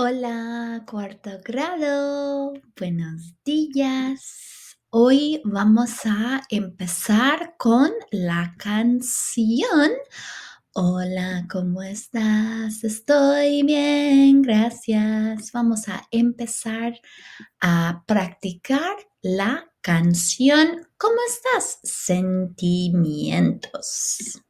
Hola, cuarto grado. Buenos días. Hoy vamos a empezar con la canción. Hola, ¿cómo estás? Estoy bien, gracias. Vamos a empezar a practicar la canción. ¿Cómo estás? Sentimientos.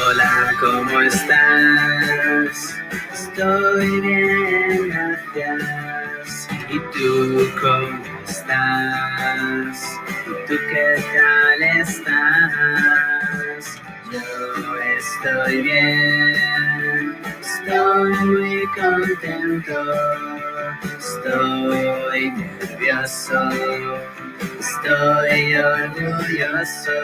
Hola, ¿cómo estás? Estoy bien, gracias. ¿Y tú cómo estás? ¿Y tú qué tal estás? Yo estoy bien, estoy muy contento, estoy nervioso, estoy orgulloso.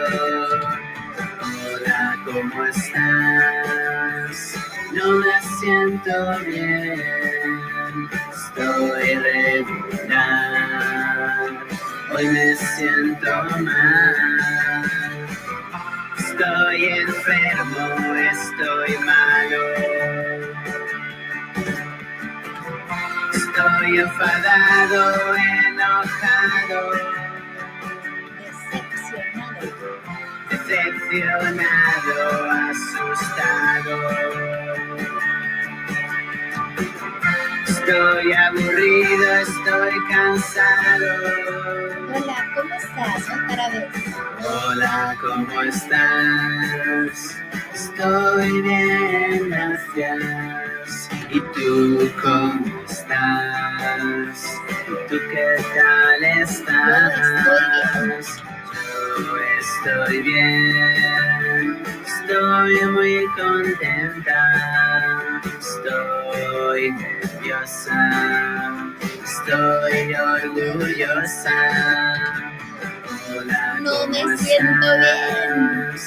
Hola, ¿cómo estás? No me siento bien, estoy regular. Hoy me siento mal, estoy enfermo, estoy malo. Estoy enfadado, enojado, decepcionado, asustado. Estoy aburrido, estoy cansado. Hola, ¿cómo estás? Otra vez. Hola, ¿cómo estás? Estoy bien, gracias. ¿Y tú cómo estás? ¿Y tú qué tal estás? Yo estoy bien, estoy muy contenta, estoy nerviosa, estoy orgullosa. Hola, No me ¿cómo siento estás?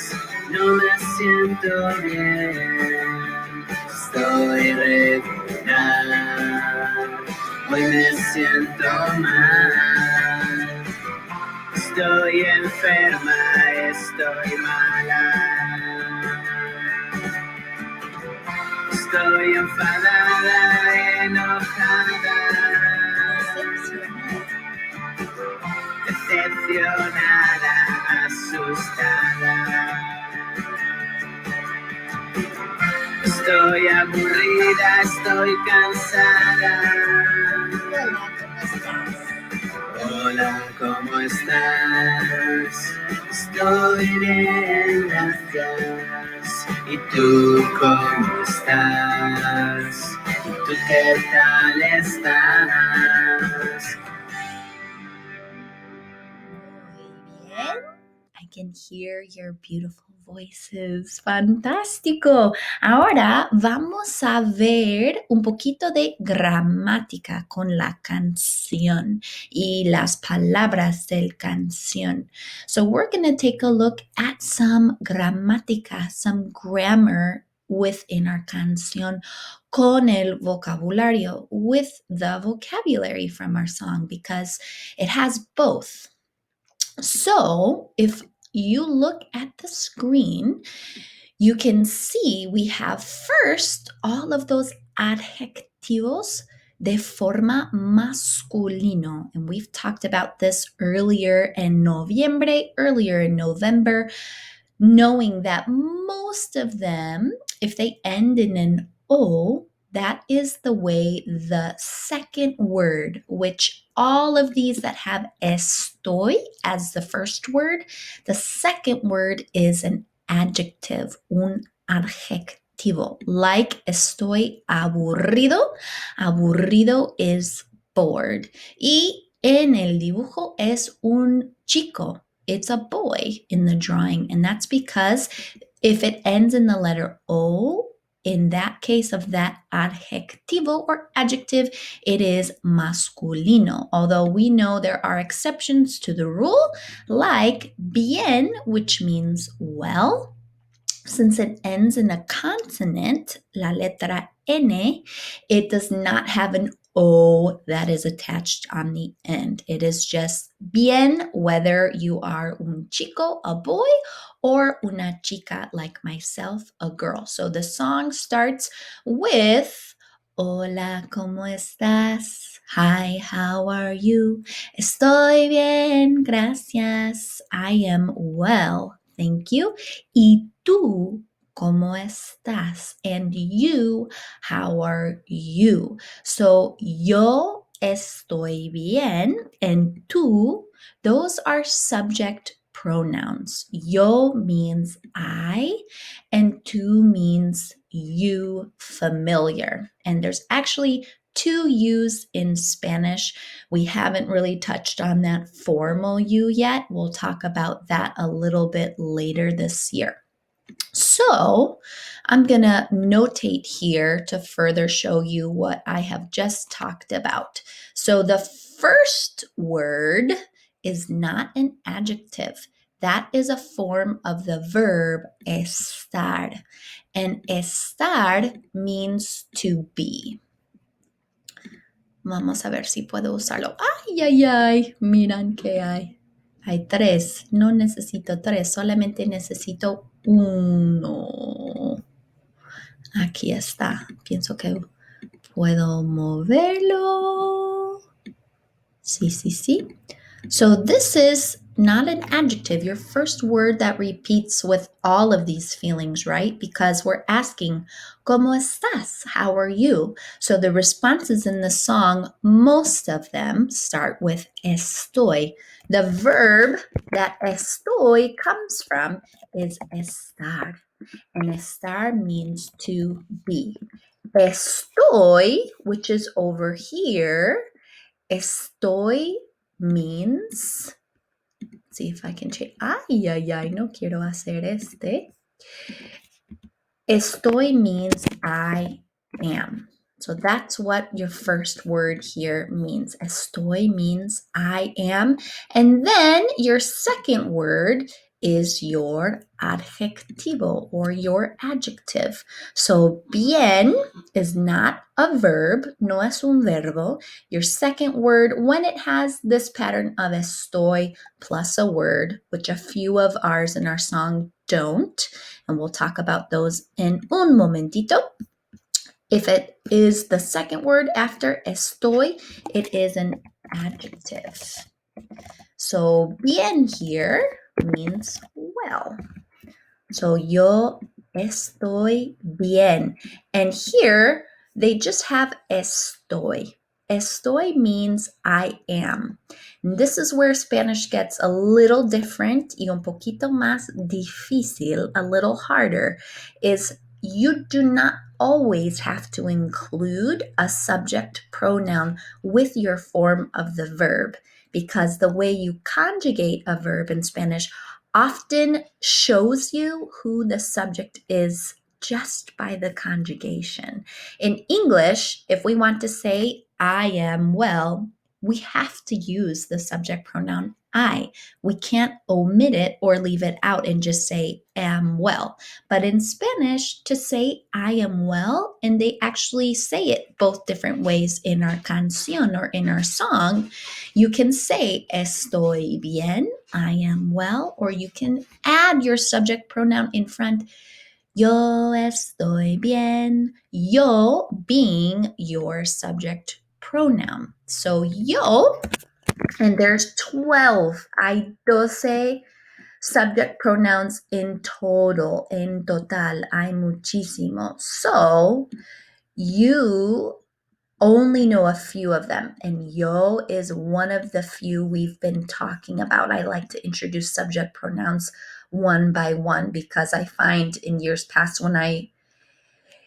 No me siento bien, estoy regular, hoy me siento mal. Estoy enferma, estoy mala. Estoy enfadada, enojada, decepcionada, asustada. Estoy aburrida, estoy cansada. Hola, ¿cómo estás? Estoy bien, gracias. ¿Y tú cómo estás? ¿Y tú qué tal estás? Muy bien. I can hear your beautiful voices. Fantástico. Ahora vamos a ver un poquito de gramática con la canción y las palabras del canción. So we're going to take a look at some gramática, some grammar within our canción con el vocabulario, with the vocabulary from our song, because it has both. So if you look at the screen, you can see we have first all of those adjetivos de forma masculino. And we've talked about this earlier in November, knowing that most of them, if they end in an O, that is the way the second word, which all of these that have estoy as the first word, the second word is an adjective, un adjetivo. Like estoy aburrido, aburrido is bored. Y en el dibujo es un chico. It's a boy in the drawing, and that's because if it ends in the letter O, in that case of that adjetivo or adjective, it is masculino. Although we know there are exceptions to the rule, like bien, which means well, since it ends in a consonant, la letra N, it does not have an O that is attached on the end. It is just bien, whether you are un chico, a boy, or una chica like myself, a girl. So the song starts with Hola, ¿cómo estás? Hi, how are you? Estoy bien, gracias. I am well, thank you. ¿Y tú cómo estás? And you, how are you? So, yo estoy bien and tú, those are subject pronouns. Yo means I and tú means you, familiar. And there's actually two U's in Spanish. We haven't really touched on that formal U yet. We'll talk about that a little bit later this year. So I'm going to notate here to further show you what I have just talked about. So the first word is not an adjective. That is a form of the verb estar. And estar means to be. Vamos a ver si puedo usarlo. Ay, ay, ay, miran que hay. Hay tres. No necesito tres, solamente necesito uno. Aquí está. Pienso que puedo moverlo. Sí, sí, sí. So this is not an adjective, your first word that repeats with all of these feelings, right? Because we're asking, ¿Cómo estás? How are you? So the responses in the song, most of them start with estoy. The verb that estoy comes from is estar. And estar means to be. Estoy, which is over here, estoy means, see if I can change. Ay, ay, ay, no quiero hacer este. Estoy means I am. So that's what your first word here means. Estoy means I am. And then your second word is your adjetivo or your adjective. So bien is not a verb, no es un verbo. Your second word, when it has this pattern of estoy plus a word, which a few of ours in our song don't, and we'll talk about those in un momentito. If it is the second word after estoy, it is an adjective. So bien here means well. So yo estoy bien. And here they just have estoy. Estoy means I am. And this is where Spanish gets a little different y un poquito más difícil, a little harder, is you do not always have to include a subject pronoun with your form of the verb, because the way you conjugate a verb in Spanish often shows you who the subject is just by the conjugation. In English, if we want to say I am well, we have to use the subject pronoun I. We can't omit it or leave it out and just say am well. But in Spanish, to say I am well, and they actually say it both different ways in our canción or in our song, you can say estoy bien, I am well, or you can add your subject pronoun in front. Yo estoy bien. Yo being your subject pronoun. So yo, and there's 12. Hay 12 subject pronouns in total. En total, hay muchísimo. So you only know a few of them, and yo is one of the few we've been talking about. I like to introduce subject pronouns one by one because I find in years past when I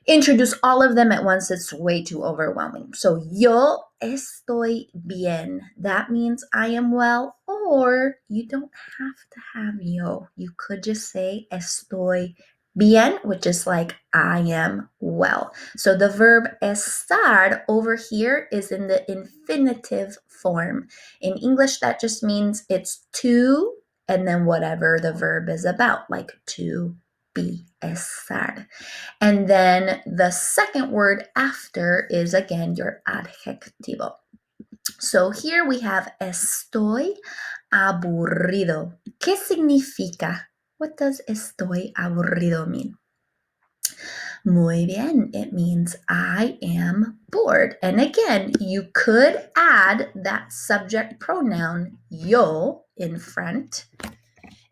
introduce all of them at once, it's way too overwhelming. So yo estoy bien. That means I am well, or you don't have to have yo. You could just say estoy bien, which is like I am well. So the verb estar over here is in the infinitive form. In English, that just means it's to and then whatever the verb is about, like to be, estar. And then the second word after is again your adjetivo. So here we have estoy aburrido. ¿Qué significa? What does estoy aburrido mean? Muy bien, it means I am bored. And again, you could add that subject pronoun yo in front,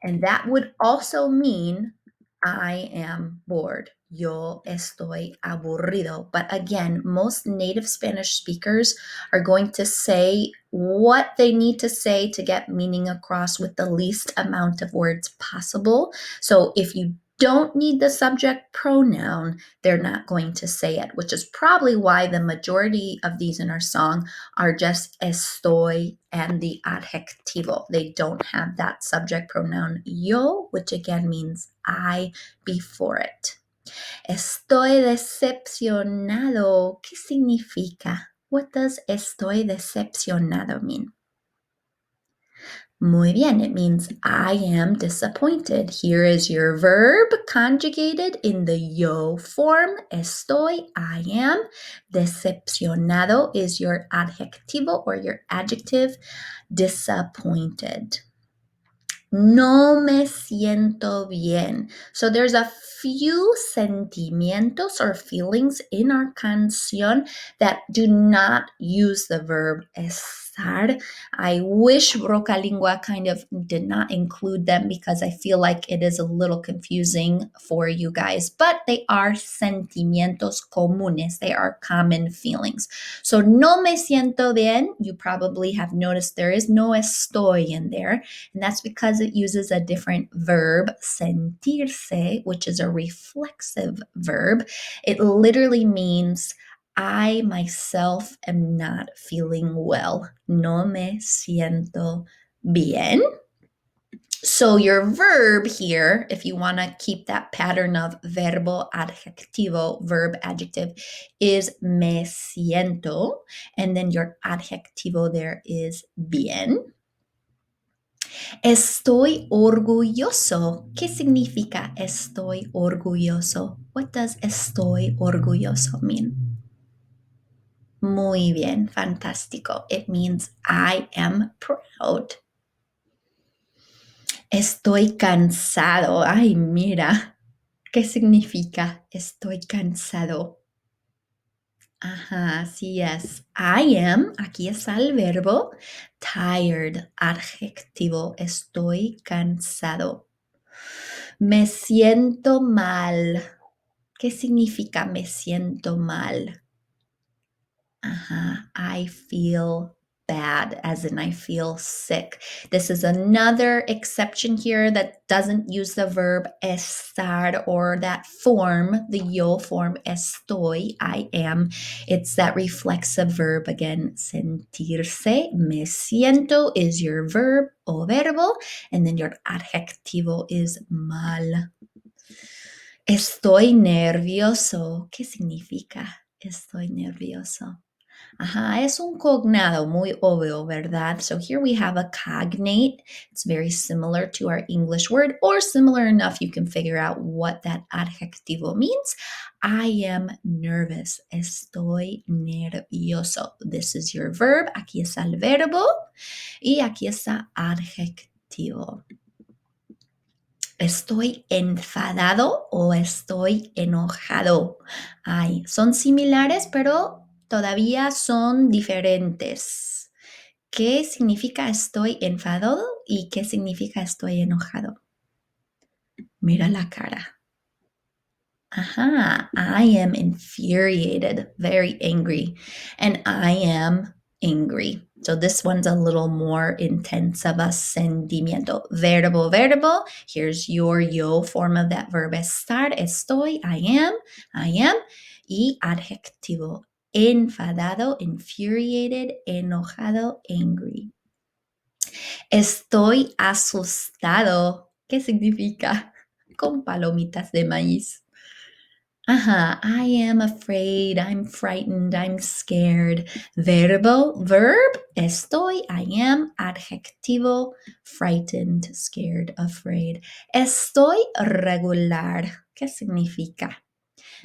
and that would also mean I am bored. Yo estoy aburrido. But again, most native Spanish speakers are going to say what they need to say to get meaning across with the least amount of words possible. So if you don't need the subject pronoun, they're not going to say it, which is probably why the majority of these in our song are just estoy and the adjetivo. They don't have that subject pronoun yo, which again means I before it. Estoy decepcionado. ¿Qué significa? What does estoy decepcionado mean? Muy bien, it means I am disappointed. Here is your verb conjugated in the yo form. Estoy, I am. Decepcionado is your adjetivo or your adjective. Disappointed. No me siento bien. So there's a few sentimientos or feelings in our canción that do not use the verb estar. I wish Brocalingua kind of did not include them because I feel like it is a little confusing for you guys, but they are sentimientos comunes. They are common feelings. So no me siento bien, you probably have noticed there is no estoy in there. And that's because it uses a different verb, sentirse, which is a reflexive verb. It literally means I myself am not feeling well. No me siento bien. So your verb here, if you want to keep that pattern of verbo, adjetivo, verb, adjective, is me siento. And then your adjetivo there is bien. Estoy orgulloso. ¿Qué significa estoy orgulloso? What does estoy orgulloso mean? Muy bien, fantástico. It means I am proud. Estoy cansado. Ay, mira. ¿Qué significa estoy cansado? Ajá, así es. I am, aquí está el verbo, tired, adjetivo, estoy cansado. Me siento mal. ¿Qué significa me siento mal? I feel bad, as in I feel sick. This is another exception here that doesn't use the verb estar or that form, the yo form, estoy, I am. It's that reflexive verb again, sentirse. Me siento is your verb o verbo, and then your adjetivo is mal. Estoy nervioso. ¿Qué significa? Estoy nervioso. Ajá, es un cognado muy obvio, ¿verdad? So here we have a cognate. It's very similar to our English word, or similar enough you can figure out what that adjetivo means. I am nervous. Estoy nervioso. This is your verb. Aquí está el verbo y aquí está adjetivo. ¿Estoy enfadado o estoy enojado? Ay, son similares, pero todavía son diferentes. ¿Qué significa estoy enfadado y qué significa estoy enojado? Mira la cara. Ajá, I am infuriated, very angry, and I am angry. So this one's a little more intense of a sentimiento. Verbo, verbo. Here's your yo form of that verb estar. Estoy, I am. Y adjetivo. Enfadado, infuriated, enojado, angry. Estoy asustado. ¿Qué significa? Con palomitas de maíz. Ajá, I am afraid, I'm frightened, I'm scared. Verb, estoy, I am. Adjetivo, frightened, scared, afraid. Estoy regular. ¿Qué significa?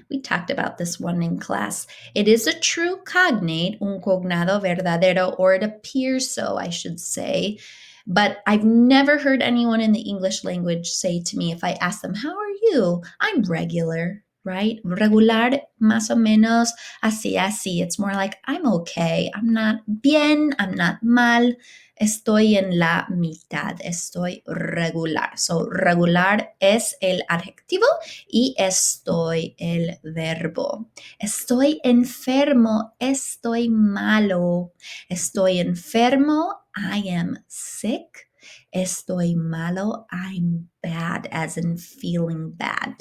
We talked about this one in class. It is a true cognate, un cognado verdadero, or it appears so, I should say. But I've never heard anyone in the English language say to me if I ask them, "How are you?" I'm regular, right? Regular, más o menos, así, así. It's more like I'm okay. I'm not bien, I'm not mal. Estoy en la mitad. Estoy regular. So, regular es el adjetivo y estoy el verbo. Estoy enfermo, estoy malo. Estoy enfermo, I am sick. Estoy malo, I'm bad, as in feeling bad.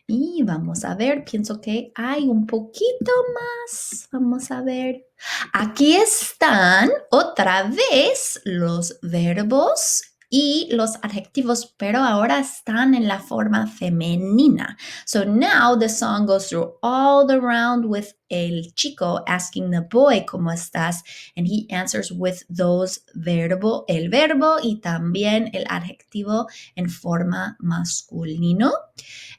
Y vamos a ver, pienso que hay un poquito más. Vamos a ver. Aquí están otra vez los verbos y los adjetivos, pero ahora están en la forma femenina. So now the song goes through all the round with el chico asking the boy, ¿cómo estás? And he answers with those el verbo y también el adjetivo en forma masculino.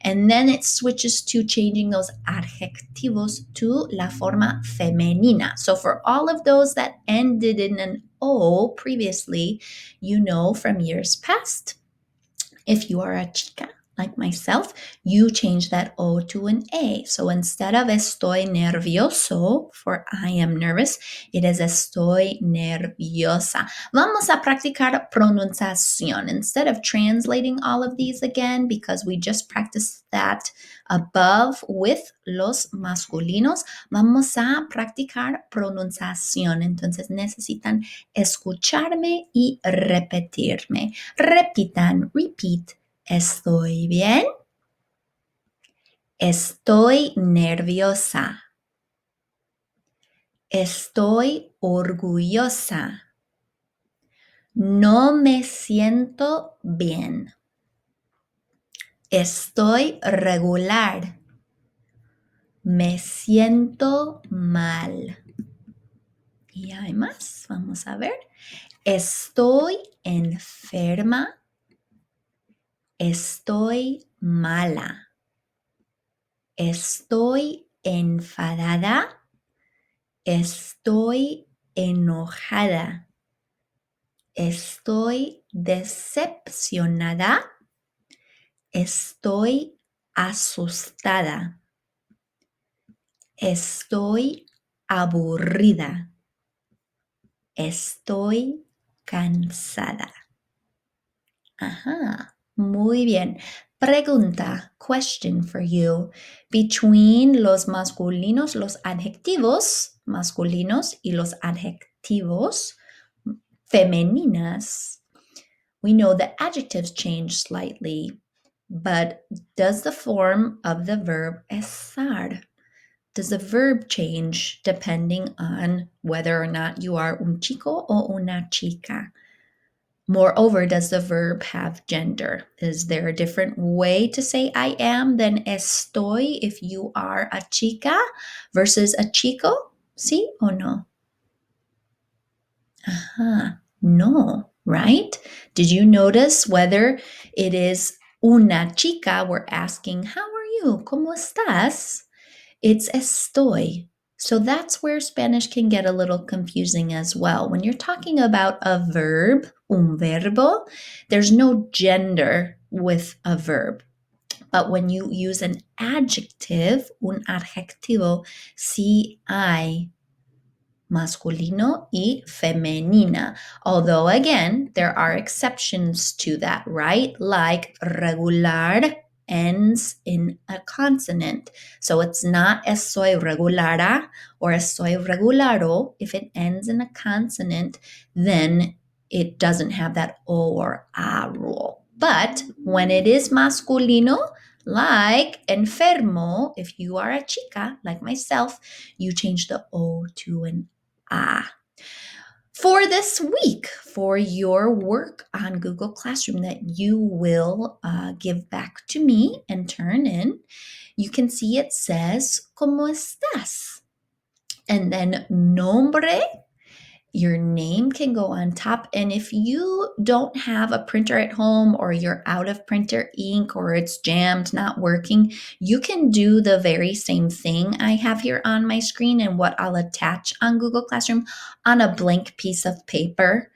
And then it switches to changing those adjetivos to la forma femenina. So for all of those that ended in an O previously, you know from years past, if you are a chica like myself, you change that O to an A. So instead of estoy nervioso for I am nervous, it is estoy nerviosa. Vamos a practicar pronunciación. Instead of translating all of these again, because we just practiced that above with los masculinos, vamos a practicar pronunciación. Entonces necesitan escucharme y repetirme. Repitan, repeat. ¿Estoy bien? Estoy nerviosa. Estoy orgullosa. No me siento bien. Estoy regular. Me siento mal. Y hay más, vamos a ver. Estoy enferma. Estoy mala. Estoy enfadada. Estoy enojada. Estoy decepcionada. Estoy asustada. Estoy aburrida. Estoy cansada. Ajá, muy bien. Pregunta, question for you. Between los masculinos, los adjetivos masculinos y los adjetivos femeninas, we know the adjectives change slightly, but does the form of the verb estar? Does the verb change depending on whether or not you are un chico o una chica? Moreover, does the verb have gender? Is there a different way to say I am than estoy if you are a chica versus a chico? Sí o no? No, right? Did you notice whether it is una chica, we're asking, how are you? ¿Cómo estás? It's estoy. So that's where Spanish can get a little confusing as well. When you're talking about a verb, un verbo, there's no gender with a verb. But when you use an adjective, un adjetivo, sí hay masculino y femenina. Although, again, there are exceptions to that, right? Like regular ends in a consonant. So it's not estoy regulara or estoy regularo. If it ends in a consonant, then it doesn't have that O or A rule. But when it is masculino, like enfermo, if you are a chica, like myself, you change the O to an A. For this week, for your work on Google Classroom that you will give back to me and turn in, you can see it says, ¿Cómo estás? And then nombre, your name can go on top. And if you don't have a printer at home or you're out of printer ink or it's jammed, not working, you can do the very same thing I have here on my screen and what I'll attach on Google Classroom on a blank piece of paper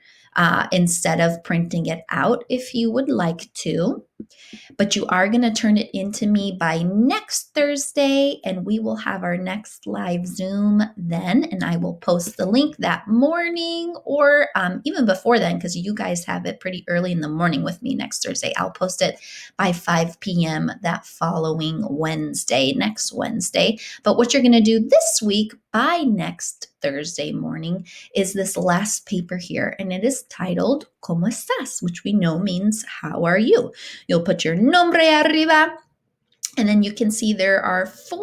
instead of printing it out if you would like to. But you are going to turn it into me by next Thursday, and we will have our next live Zoom then. And I will post the link that morning or even before then, because you guys have it pretty early in the morning with me next Thursday. I'll post it by 5 p.m. that following Wednesday, next Wednesday. But what you're going to do this week by next Thursday morning is this last paper here, and it is titled ¿Cómo estás?, which we know means how are you? You'll put your nombre arriba, and then you can see there are 4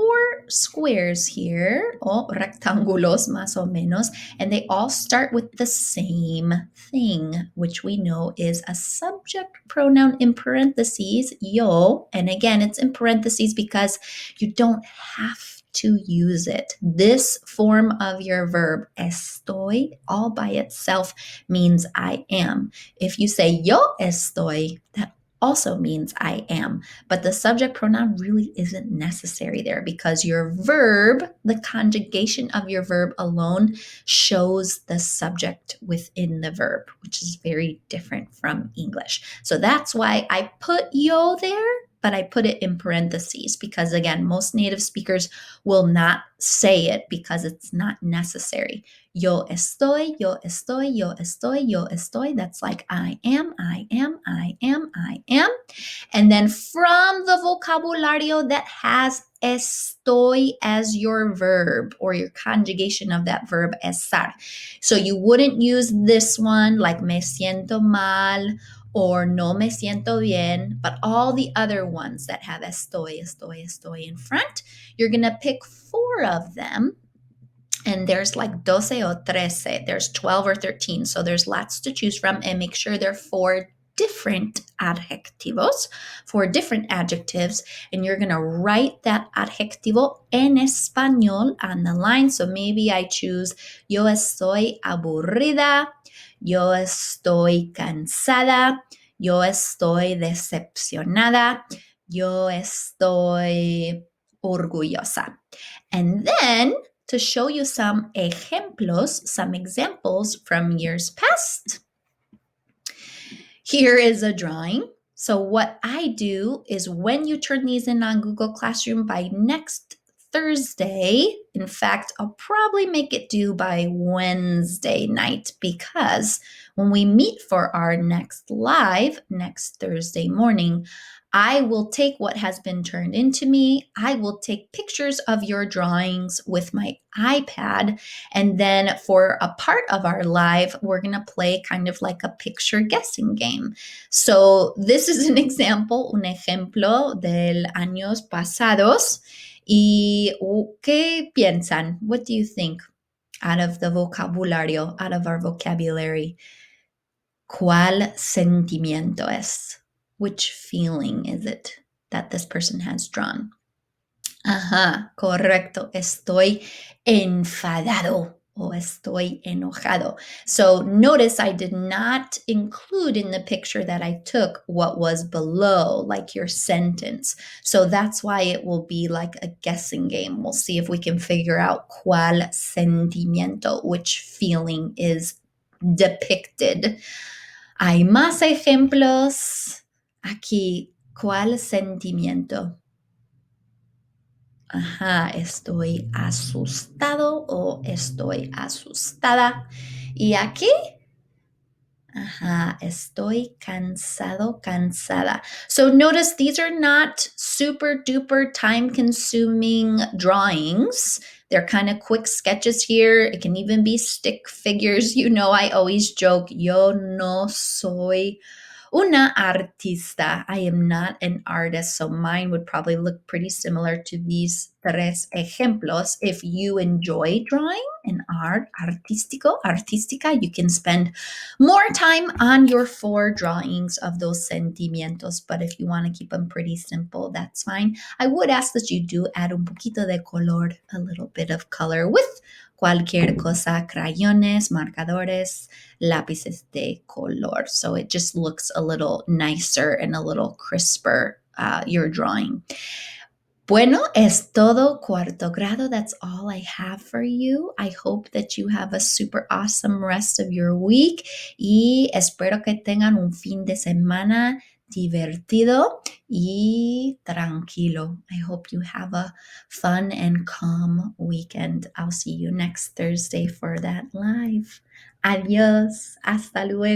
squares here, o rectángulos más o menos, and they all start with the same thing, which we know is a subject pronoun in parentheses, yo, and again, it's in parentheses because you don't have to use it. This form of your verb, estoy, all by itself means I am. If you say yo estoy, that also means I am, but the subject pronoun really isn't necessary there because your verb, the conjugation of your verb alone shows the subject within the verb, which is very different from English. So that's why I put yo there, but I put it in parentheses because, again, most native speakers will not say it because it's not necessary. Yo estoy, yo estoy, yo estoy, yo estoy. That's like I am, I am, I am, I am. And then from the vocabulario that has estoy as your verb or your conjugation of that verb, estar. So you wouldn't use this one like me siento mal or no me siento bien, but all the other ones that have estoy, estoy, estoy in front, you're going to pick 4 of them. And there's like 12 or 13, there's 12 or 13. So there's lots to choose from, and make sure they're 4 different adjetivos, 4 different adjectives, and you're going to write that adjetivo en español on the line. So maybe I choose yo estoy aburrida, yo estoy cansada, yo estoy decepcionada, yo estoy orgullosa. And then to show you some ejemplos, some examples from years past, here is a drawing. So what I do is when you turn these in on Google Classroom by next Thursday, in fact, I'll probably make it due by Wednesday night because when we meet for our next live next Thursday morning, I will take what has been turned into me. I will take pictures of your drawings with my iPad. And then for a part of our live, we're going to play kind of like a picture guessing game. So this is an example, un ejemplo del años pasados. ¿Y qué piensan? What do you think out of the vocabulario, out of our vocabulary? ¿Cuál sentimiento es? Which feeling is it that this person has drawn? Ajá, correcto. Estoy enfadado o estoy enojado. So notice I did not include in the picture that I took what was below, like your sentence. So that's why it will be like a guessing game. We'll see if we can figure out cuál sentimiento, which feeling is depicted. Hay más ejemplos. Aquí, ¿cuál sentimiento? Ajá, estoy asustado o estoy asustada. Y aquí, ajá, estoy cansado, cansada. So notice these are not super duper time consuming drawings. They're kind of quick sketches here. It can even be stick figures. You know, I always joke, yo no soy una artista. I am not an artist, so mine would probably look pretty similar to these tres ejemplos. If you enjoy drawing and art, artística, you can spend more time on your 4 drawings of those sentimientos. But if you want to keep them pretty simple, that's fine. I would ask that you do add un poquito de color, a little bit of color with cualquier cosa, crayones, marcadores, lápices de color. So it just looks a little nicer and a little crisper, your drawing. Bueno, es todo cuarto grado. That's all I have for you. I hope that you have a super awesome rest of your week y espero que tengan un fin de semana divertido y tranquilo. I hope you have a fun and calm weekend. I'll see you next Thursday for that live. Adiós. Hasta luego.